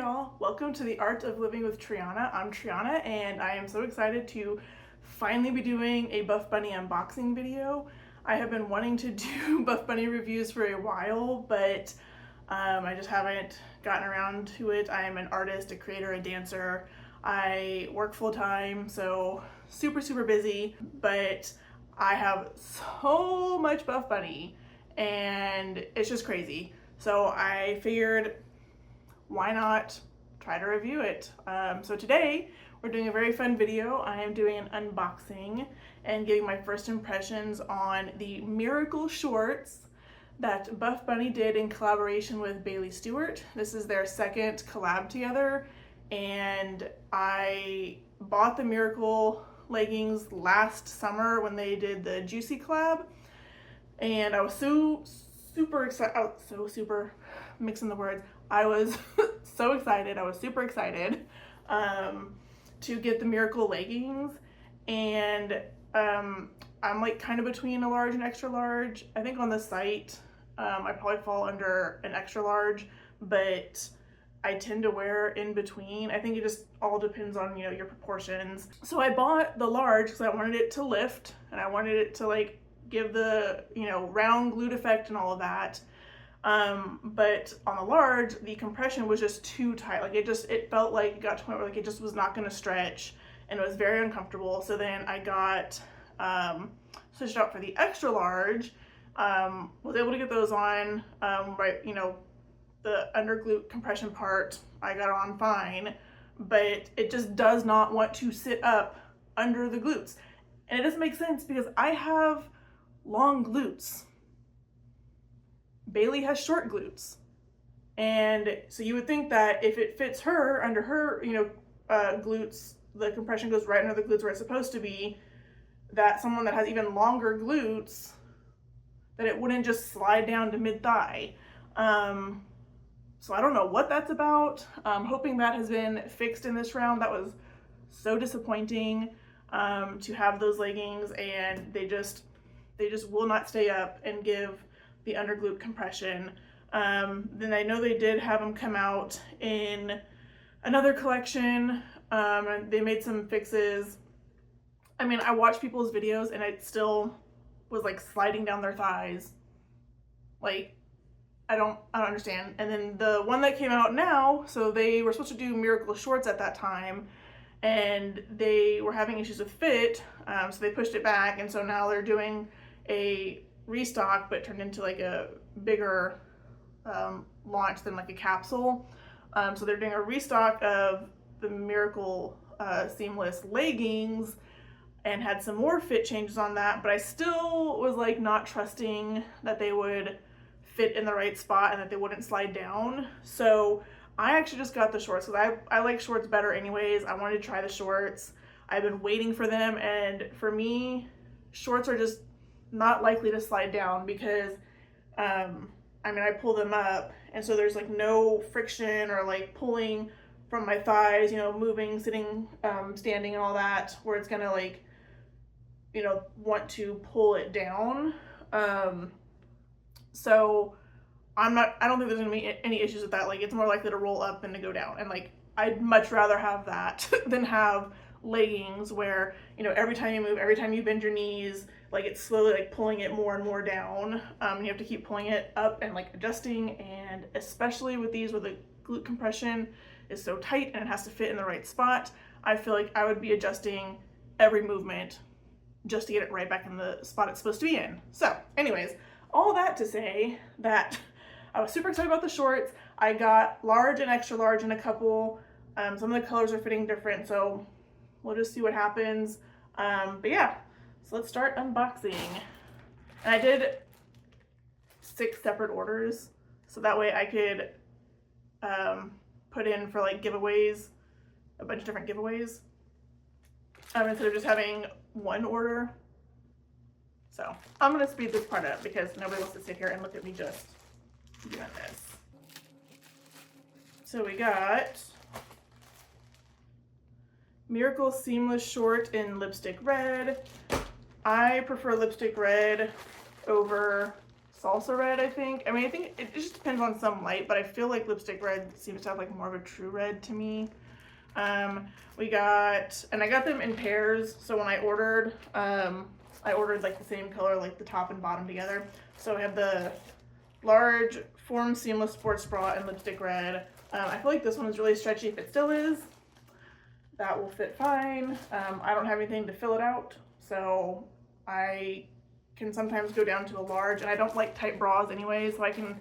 y'all, welcome to the Art of Living with Triana. I'm Triana and I am so excited to finally be doing a Buffbunny unboxing video. I have been wanting to do Buffbunny reviews for a while, but I just haven't gotten around to it. I am an artist, a creator, a dancer. I work full-time, so super busy, but I have so much Buffbunny and it's just crazy. So I figured, why not try to review it? So today we're doing a very fun video. I am doing an unboxing and giving my first impressions on the Miracle shorts that Buffbunny did in collaboration with Bailey Stewart. This is their second collab together, and I bought the Miracle leggings last summer when they did the Juicy collab, and I was super excited. Super mixing the words. I was so excited. I was super excited to get the Miracle leggings, and I'm like kind of between a large and extra large. I think on the site I probably fall under an extra large, but I tend to wear in between. I think it just all depends on, your proportions. So I bought the large because I wanted it to lift and I wanted it to like give the, round glute effect and all of that. But on the large, the compression was just too tight. Like it felt like it got to a point where like it just was not going to stretch, and it was very uncomfortable. So then I got switched out for the extra large. Was able to get those on, right, the under glute compression part I got on fine, but it just does not want to sit up under the glutes. And it doesn't make sense because I have long glutes. Bailey has short glutes. And so you would think that if it fits her under her, glutes, the compression goes right under the glutes where it's supposed to be, that someone that has even longer glutes, that it wouldn't just slide down to mid-thigh. So I don't know what that's about. I'm hoping that has been fixed in this round. That was so disappointing to have those leggings, and they just will not stay up and give the under glute compression. Then I know they did have them come out in another collection, and they made some fixes. I mean, I watched people's videos and it still was like sliding down their thighs. Like, I don't understand. And then the one that came out now, so they were supposed to do Miracle shorts at that time, and they were having issues with fit, so they pushed it back, and so now they're doing a restock, but turned into like a bigger launch than like a capsule. So they're doing a restock of the Miracle seamless leggings, and had some more fit changes on that, but I still was like not trusting that they would fit in the right spot and that they wouldn't slide down. So I actually just got the shorts because I like shorts better anyways. I wanted to try the shorts. I've been waiting for them, and for me, shorts are just not likely to slide down because I pull them up, and so there's like no friction or like pulling from my thighs, moving, sitting, standing and all that, where it's gonna like want to pull it down. So I don't think there's gonna be any issues with that. Like, it's more likely to roll up than to go down, and like I'd much rather have that than have leggings where every time you move, every time you bend your knees, like it's slowly like pulling it more and more down. You have to keep pulling it up and like adjusting, and especially with these where the glute compression is so tight and it has to fit in the right spot, I feel like I would be adjusting every movement just to get it right back in the spot it's supposed to be in. So anyways, all that to say that I was super excited about the shorts. I got large and extra large in a couple. Some of the colors are fitting different, so we'll just see what happens. But yeah, so let's start unboxing. And I did 6 separate orders, so that way I could put in for like giveaways, a bunch of different giveaways, instead of just having one order. So I'm gonna speed this part up because nobody wants to sit here and look at me just doing this. So we got Miracle seamless short in lipstick red. I prefer lipstick red over salsa red, I think. I mean, I think it just depends on some light, but I feel like lipstick red seems to have like more of a true red to me. We got, and I got them in pairs, so when I ordered like the same color, like the top and bottom together. So I have the large Form Seamless Sports Bra in lipstick red. I feel like this one is really stretchy. If it still is, that will fit fine. I don't have anything to fill it out, so I can sometimes go down to a large, and I don't like tight bras anyway, so I can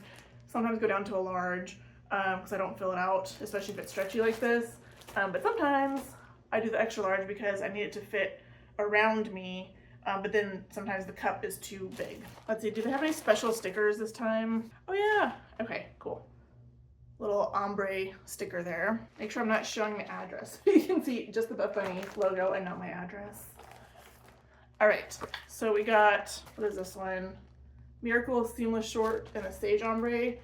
sometimes go down to a large because I don't fill it out, especially if it's stretchy like this. But sometimes I do the extra large because I need it to fit around me, but then sometimes the cup is too big. Let's see, do they have any special stickers this time? Oh yeah, okay, cool. Little ombre sticker there. Make sure I'm not showing the address. You can see just the Buffbunny logo and not my address. All right, so we got, what is this one? Miracle Seamless Short in the Sage Ombre.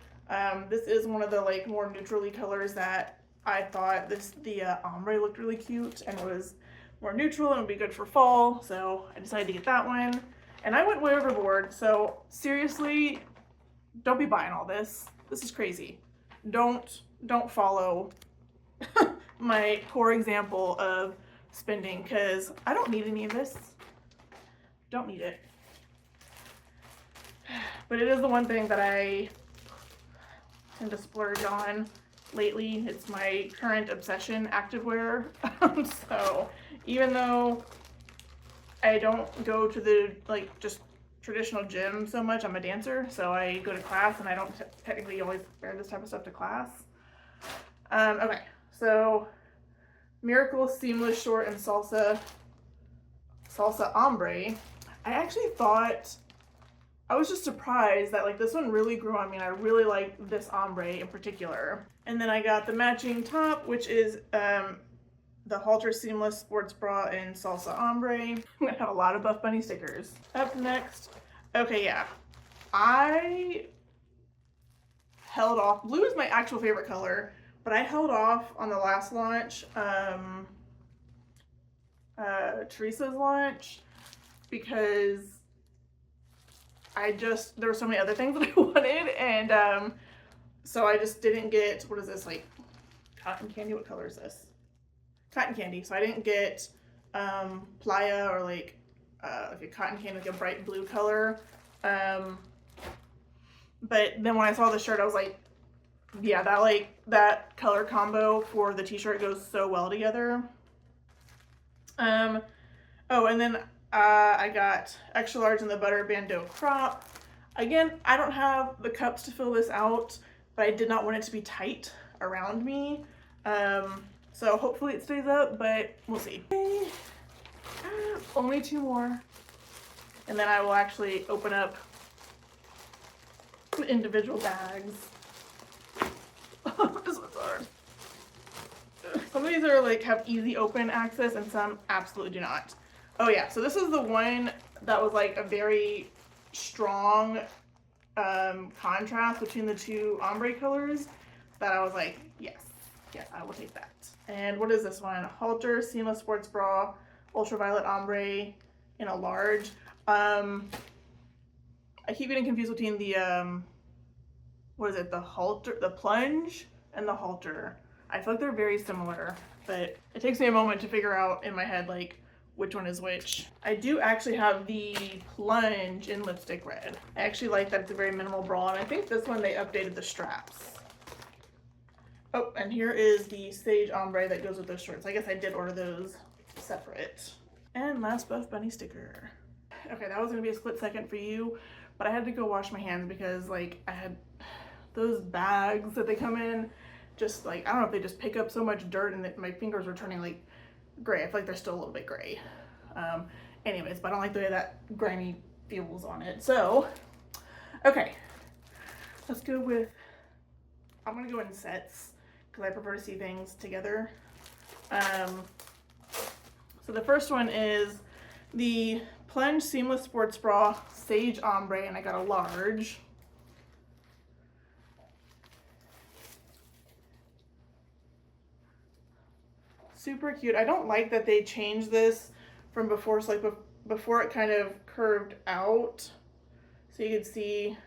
This is one of the like more neutrally colors that I thought the ombre looked really cute and was more neutral and would be good for fall, so I decided to get that one. And I went way overboard, so seriously, don't be buying all this. This is crazy. Don't follow my poor example of spending, because I don't need any of this. Don't need it. But it is the one thing that I tend to splurge on lately. It's my current obsession, activewear. So even though I don't go to the like just traditional gym so much, I'm a dancer, so I go to class and I don't technically always wear this type of stuff to class. Okay, so Miracle Seamless Short and Salsa Ombre. I actually thought, I was just surprised that like this one really grew on me, and I really like this ombre in particular. And then I got the matching top, which is the Halter Seamless Sports Bra in Salsa Ombre. I'm gonna have a lot of Buffbunny stickers. Up next, okay, yeah, I held off. Blue is my actual favorite color, but I held off on the last launch, Teresa's launch, because there were so many other things that I wanted, and so I just didn't get, what is this, like cotton candy? What color is this? Cotton candy. So I didn't get playa or like a cotton candy, like a bright blue color. But then when I saw the shirt, I was like, yeah, that color combo for the t-shirt goes so well together. Oh, and then I got extra large in the butter Bandeau crop. Again, I don't have the cups to fill this out, but I did not want it to be tight around me. So hopefully it stays up, but we'll see. Okay. Only 2 more. And then I will actually open up the individual bags. This one's hard. Some of these are like have easy open access and some absolutely do not. Oh yeah, so this is the one that was like a very strong contrast between the 2 ombre colors that I was like, yes, I will take that. And what is this one? Halter Seamless Sports Bra, Ultraviolet Ombre in a large. I keep getting confused between the, what is it? The Halter, the Plunge and the Halter. I feel like they're very similar, but it takes me a moment to figure out in my head, like, which one is which. I do actually have the Plunge in lipstick red. I actually like that it's a very minimal bra, and I think this one they updated the straps. Oh, and here is the Sage Ombre that goes with those shorts. I guess I did order those separate. And last Buffbunny sticker. Okay, that was gonna be a split second for you, but I had to go wash my hands because like I had those bags that they come in, just like, I don't know if they just pick up so much dirt and that my fingers were turning like gray. I feel like they're still a little bit gray. Anyways, but I don't like the way that grimy feels on it. So, okay, let's go with, I'm gonna go in sets because I prefer to see things together. So the first one is the Plunge Seamless Sports Bra Sage Ombre, and I got a large. Super cute. I don't like that they changed this from before, so like before it kind of curved out, so you could see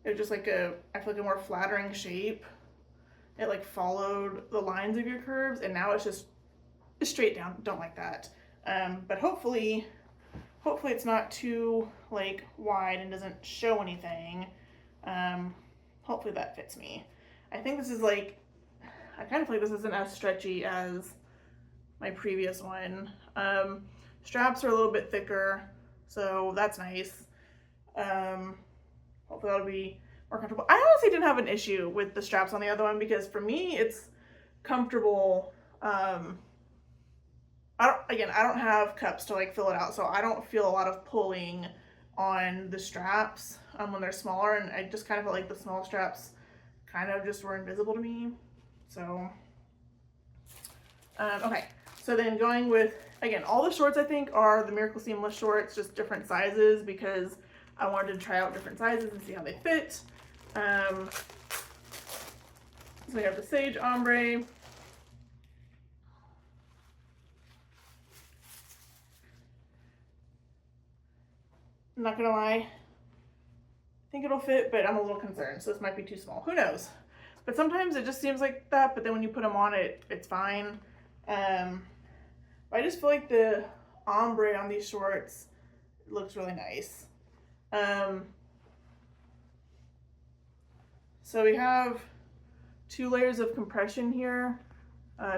it was just like I feel like a more flattering shape. It like followed the lines of your curves, and now it's just straight down. Don't like that. But hopefully it's not too like wide and doesn't show anything. Hopefully that fits me. I think this is like, I kind of feel like this isn't as stretchy as my previous one. Straps are a little bit thicker, so that's nice. Hopefully that'll be more comfortable. I honestly didn't have an issue with the straps on the other one because for me it's comfortable. I don't have cups to like fill it out, so I don't feel a lot of pulling on the straps when they're smaller, and I just kind of felt like the small straps kind of just were invisible to me. So okay, so then going with, again, all the shorts I think are the Miracle Seamless shorts, just different sizes because I wanted to try out different sizes and see how they fit. So we have the Sage Ombre. I'm not gonna lie, I think it'll fit, but I'm a little concerned, so this might be too small. Who knows? But sometimes it just seems like that, but then when you put them on, it's fine. I just feel like the ombre on these shorts looks really nice. So we have 2 layers of compression here.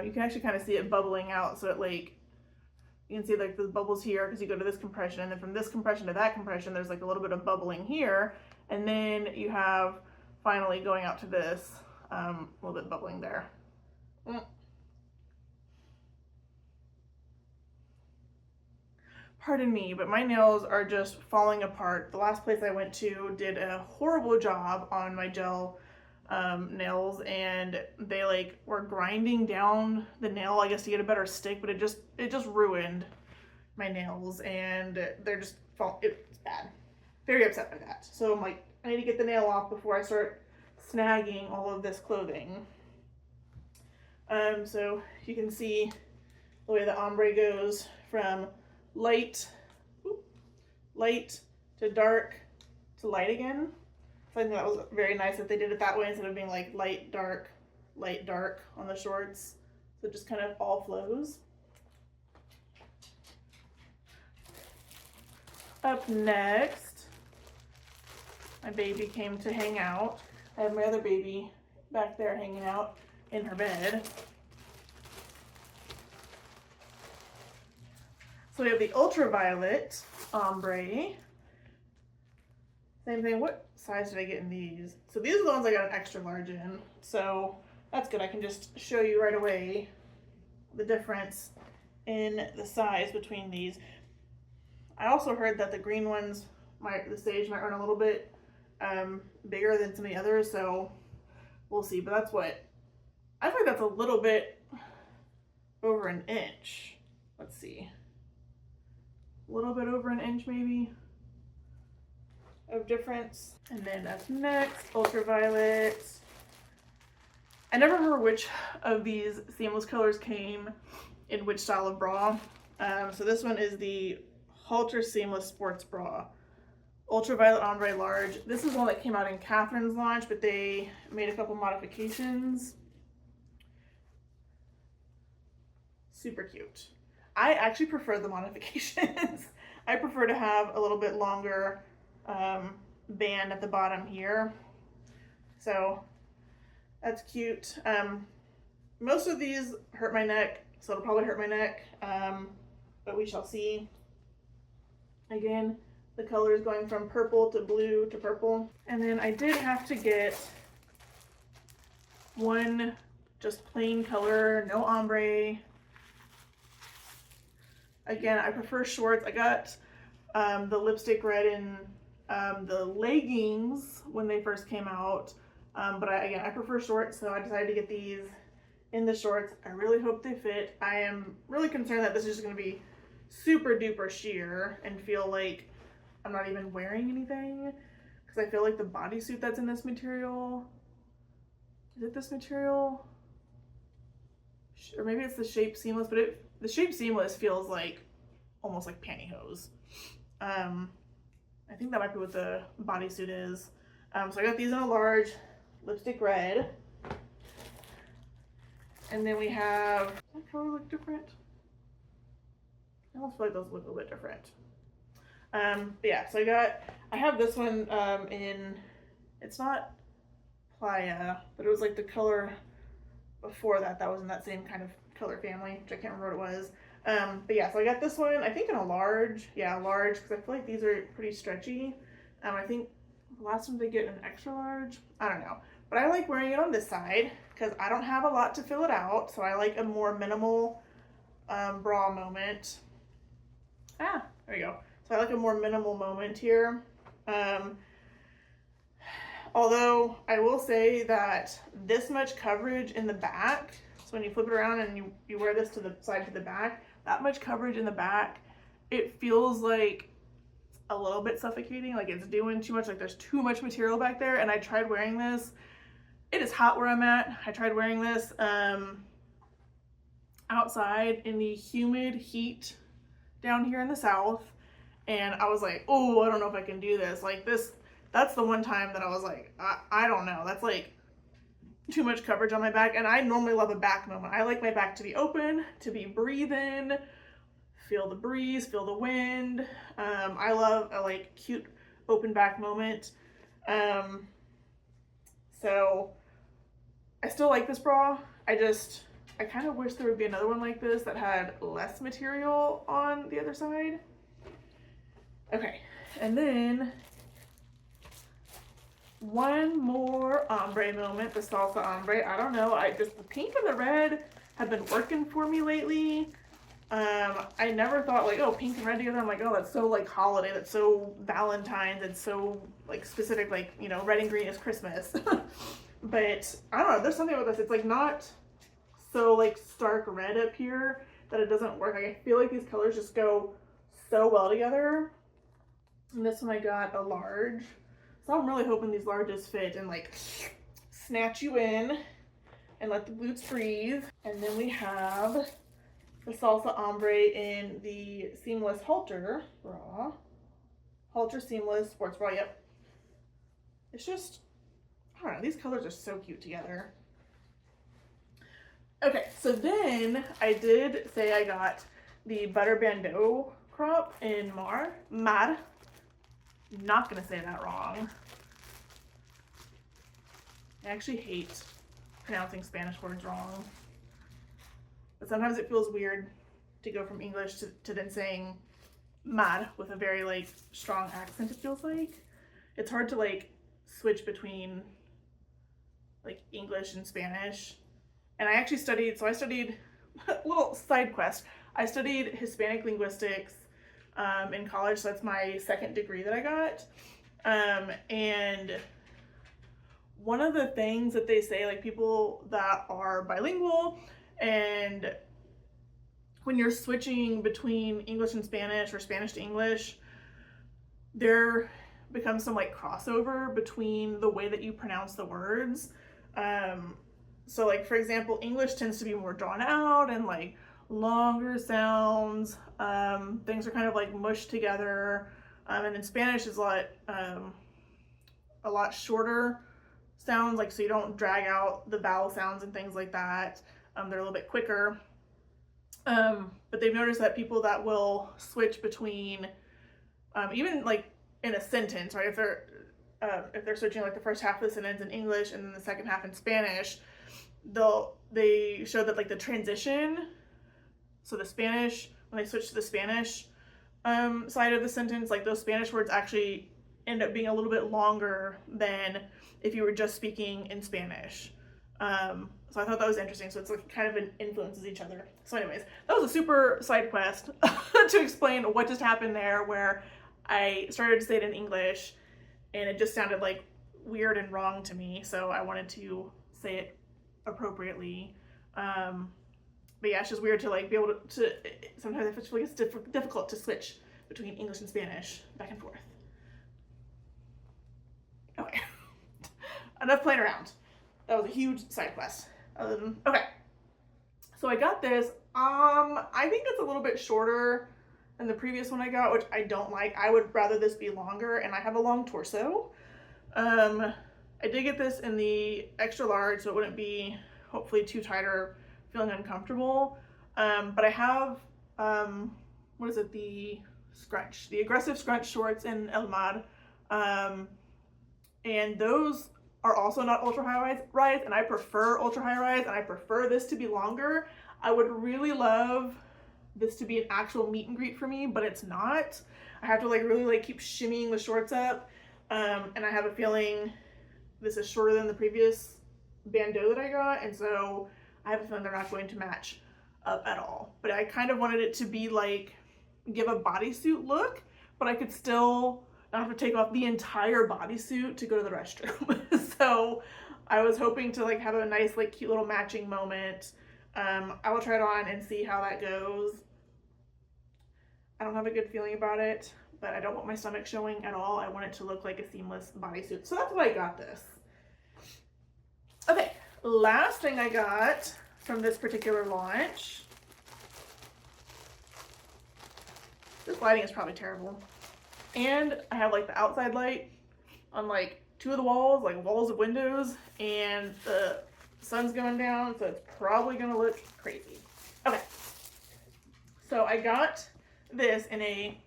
You can actually kind of see it bubbling out, so it like, you can see like the bubbles here because you go to this compression, and then from this compression to that compression, there's like a little bit of bubbling here, and then you have finally going out to this, a little bit bubbling there. Pardon me, but my nails are just falling apart. The last place I went to did a horrible job on my gel nails, and they like were grinding down the nail, I guess, to get a better stick, but it just ruined my nails, and they're just it's bad. Very upset by that. So I'm like, I need to get the nail off before I start snagging all of this clothing. So you can see the way the ombre goes from light to dark to light again. So I think that was very nice that they did it that way instead of being like light, dark on the shorts. So it just kind of all flows. Up next, my baby came to hang out. I have my other baby back there hanging out in her bed. So we have the Ultraviolet Ombre. Same thing. What size did I get in these? So these are the ones I got an extra large in. So that's good. I can just show you right away the difference in the size between these. I also heard that the green ones, the Sage might run a little bit bigger than some of the others, so we'll see. But that's what, I think that's a little bit over an inch. Let's see. A little bit over an inch maybe of difference. And then up next, Ultraviolet. I never remember which of these seamless colors came in which style of bra. So this one is the Halter Seamless Sports Bra. Ultraviolet Ombre Large. This is one that came out in Catherine's launch, but they made a couple modifications. Super cute. I actually prefer the modifications. I prefer to have a little bit longer band at the bottom here. So that's cute. Most of these hurt my neck, so it'll probably hurt my neck, but we shall see. Again, the color is going from purple to blue to purple. And then I did have to get one just plain color, no ombre. Again, I prefer shorts. I got the lipstick red in the leggings when they first came out. But I prefer shorts, so I decided to get these in the shorts. I really hope they fit. I am really concerned that this is just going to be super duper sheer and feel like I'm not even wearing anything, because I feel like the bodysuit that's in this material, is it this material? Or maybe it's the Shape Seamless, but the Shape Seamless feels like almost like pantyhose. I think that might be what the bodysuit is. So I got these in a large, lipstick red. And then we have, does that color look different? I almost feel like those look a little bit different. But yeah, so I have this one in, it's not Playa, but it was like the color before that was in that same kind of color family, which I can't remember what it was. But yeah, so I got this one, I think in a large, large, because I feel like these are pretty stretchy. I think the last one they get an extra large, I don't know. But I like wearing it on this side, because I don't have a lot to fill it out, so I like a more minimal bra moment. There we go. So I like a more minimal moment here. Although I will say that this much coverage in the back, so when you flip it around and you wear this to the side to the back, that much coverage in the back, it feels like a little bit suffocating, like it's doing too much, like there's too much material back there. And I tried wearing this. It is hot where I'm at. I tried wearing this outside in the humid heat down here in the south, and I was like, oh, I don't know if I can do this. Like this, that's the one time that I was like, I don't know. That's like too much coverage on my back, and I normally love a back moment. I like my back to be open, to be breathing, feel the breeze, feel the wind. I love a like cute open back moment. So I still like this bra. I kind of wish there would be another one like this that had less material on the other side. Okay, and then one more ombre moment, the Salsa ombre. I don't know, the pink and the red have been working for me lately. I never thought like, oh, pink and red together. I'm like, oh, that's so like holiday, that's so Valentine's, it's so like specific, like, you know, red and green is Christmas. But I don't know, there's something about this. It's like not so like stark red up here that it doesn't work. Like I feel like these colors just go so well together. And this one I got a large. So I'm really hoping these larges fit and like snatch you in and let the glutes breathe. And then we have the Salsa Ombre in the seamless halter bra. Halter seamless sports bra, yep. It's just, I don't know, these colors are so cute together. Okay, so then I did say I got the Butter Bandeau crop in Mar. Not gonna say that wrong. I actually hate pronouncing Spanish words wrong. But sometimes it feels weird to go from English to then saying mar with a very like strong accent, it feels like. It's hard to like switch between like English and Spanish. And I actually studied, so I studied, little side quest, I studied Hispanic linguistics in college, so that's my second degree that I got. And one of the things that they say, like people that are bilingual, and when you're switching between English and Spanish or Spanish to English, there becomes some like crossover between the way that you pronounce the words. So like, for example, English tends to be more drawn out and like longer sounds. Things are kind of like mushed together. And then Spanish is a lot shorter sounds, like so you don't drag out the vowel sounds and things like that. They're a little bit quicker. But they've noticed that people that will switch between, even like in a sentence, right? If they're switching like the first half of the sentence in English and then the second half in Spanish, they show that like the transition, so the Spanish, when they switch to the Spanish side of the sentence, like those Spanish words actually end up being a little bit longer than if you were just speaking in Spanish. So I thought that was interesting. So it's like kind of influences each other. So anyways, that was a super side quest to explain what just happened there, where I started to say it in English and it just sounded like weird and wrong to me. So I wanted to say it appropriately. But yeah, it's just weird to like be able to sometimes I feel like it's difficult to switch between English and Spanish back and forth. Okay, enough playing around. That was a huge side quest. Okay, so I got this. I think it's a little bit shorter than the previous one I got, which I don't like. I would rather this be longer, and I have a long torso. I did get this in the extra large, so it wouldn't be hopefully too tight or feeling uncomfortable. But I have, what is it, the scrunch, the aggressive scrunch shorts in El Mar. And those are also not ultra high rise, and I prefer ultra high rise, and I prefer this to be longer. I would really love this to be an actual meet and greet for me, but it's not. I have to like really like keep shimmying the shorts up, and I have a feeling this is shorter than the previous bandeau that I got, and so I have a feeling they're not going to match up at all. But I kind of wanted it to be like, give a bodysuit look, but I could still not have to take off the entire bodysuit to go to the restroom. So I was hoping to like have a nice like cute little matching moment. I will try it on and see how that goes. I don't have a good feeling about it, but I don't want my stomach showing at all. I want it to look like a seamless bodysuit. So that's why I got this. Okay, last thing I got from this particular launch. This lighting is probably terrible. And I have like the outside light on like two of the walls, like walls of windows, and the sun's going down, so it's probably gonna look crazy. Okay, so I got this in a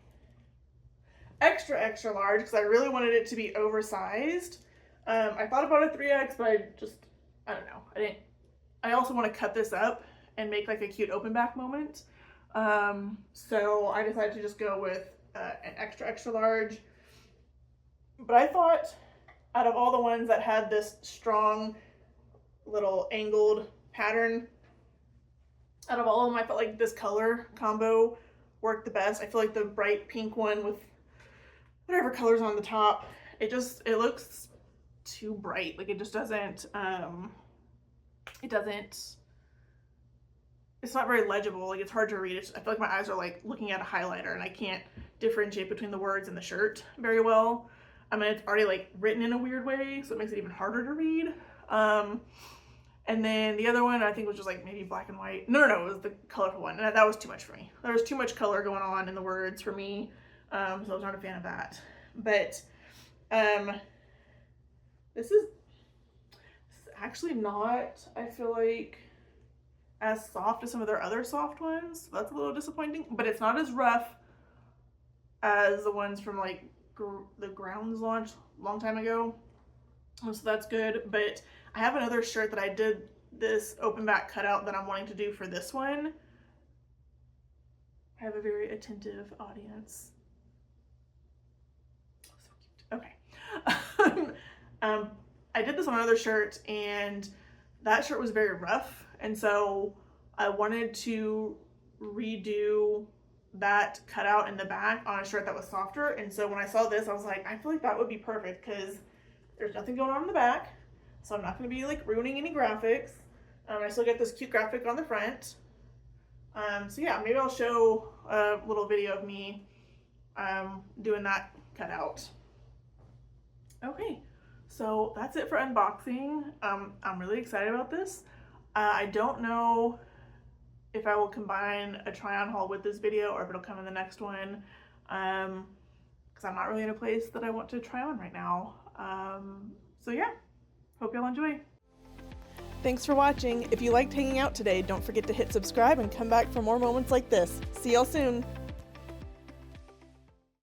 extra large because I really wanted it to be oversized. I thought about a 3X, but I don't know. I also want to cut this up and make like a cute open back moment. So I decided to just go with an extra large. But I thought out of all the ones that had this strong little angled pattern, out of all of them, I felt like this color combo worked the best. I feel like the bright pink one with whatever color's on the top, it looks too bright. Like it just doesn't, it's not very legible. Like it's hard to read. I feel like my eyes are like looking at a highlighter and I can't differentiate between the words in the shirt very well. I mean, it's already like written in a weird way, so it makes it even harder to read. And then the other one I think was just like maybe black and white. No, it was the colorful one, and that was too much for me. There was too much color going on in the words for me, so I was not a fan of that. But this is actually not, I feel like, as soft as some of their other soft ones. So that's a little disappointing, but it's not as rough as the ones from like the Grounds launch a long time ago. So that's good. But I have another shirt that I did this open back cutout that I'm wanting to do for this one. I have a very attentive audience. So cute. Okay. I did this on another shirt, and that shirt was very rough, and so I wanted to redo that cutout in the back on a shirt that was softer. And so when I saw this, I was like, I feel like that would be perfect because there's nothing going on in the back, so I'm not going to be like ruining any graphics. I still get this cute graphic on the front. So yeah, maybe I'll show a little video of me doing that cutout. Okay, so that's it for unboxing. I'm really excited about this. I don't know if I will combine a try-on haul with this video or if it'll come in the next one, because I'm not really in a place that I want to try on right now. So yeah, hope y'all enjoy. Thanks for watching. If you liked hanging out today, don't forget to hit subscribe and come back for more moments like this. See y'all soon.